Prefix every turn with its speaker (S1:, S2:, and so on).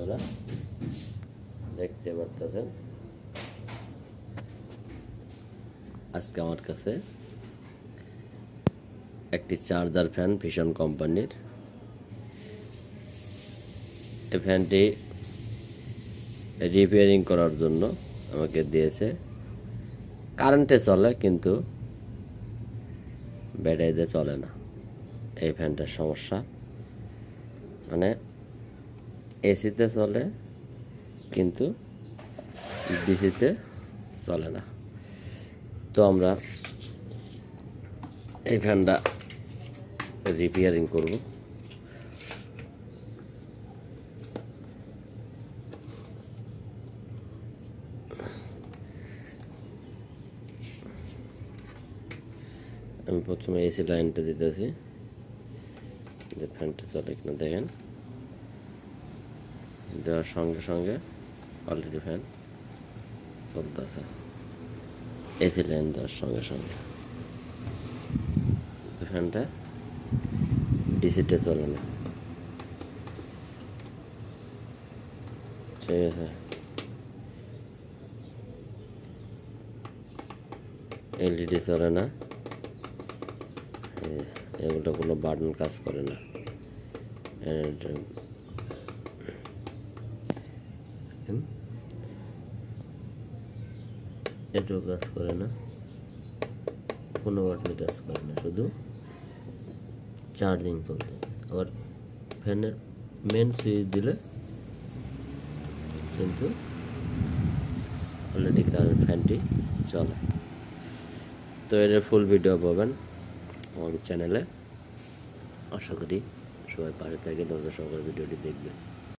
S1: আপনারা দেখতে পারতেছেন। আজকে আমার কাছে একটি চার্জার ফ্যান ভিশন কোম্পানির। এই ফ্যানটি রিপেয়ারিং করার জন্য আমাকে দিয়েছে। কারেন্টে চলে কিন্তু ব্যাটারিতে চলে না। এই ফ্যানটার সমস্যা, মানে এসিতে চলে কিন্তু ডিসিতে চলে না। তো আমরা এই ফ্যানটা রিপেয়ারিং করব। আমি প্রথমে এসি লাইনটা দিতেছি, যে ফ্যানটা চলে কিনা দেখেন। দেওয়ার সঙ্গে সঙ্গে অলরেডি ফ্যান চলতেছে। এসি লাইন দেওয়ার সঙ্গে সঙ্গে ফ্যানটা ডিসিতে চলে না। ঠিক আছে, এলইডি চলে না, এগুলো কোনো বাটন কাজ করে না, এটাও কাজ করে না, কোনো বাটনে কাজ করে না, শুধু চার্জিং চলতে। আবার ফ্যানের মেন সুইচ দিলে কিন্তু অলরেডি ফ্যানটি চলে। তো এর ফুল ভিডিও পাবেন আমার চ্যানেলে। আশা করি সবাই পাশে থেকে ধৈর্য সহকারে ভিডিওটি দেখবেন।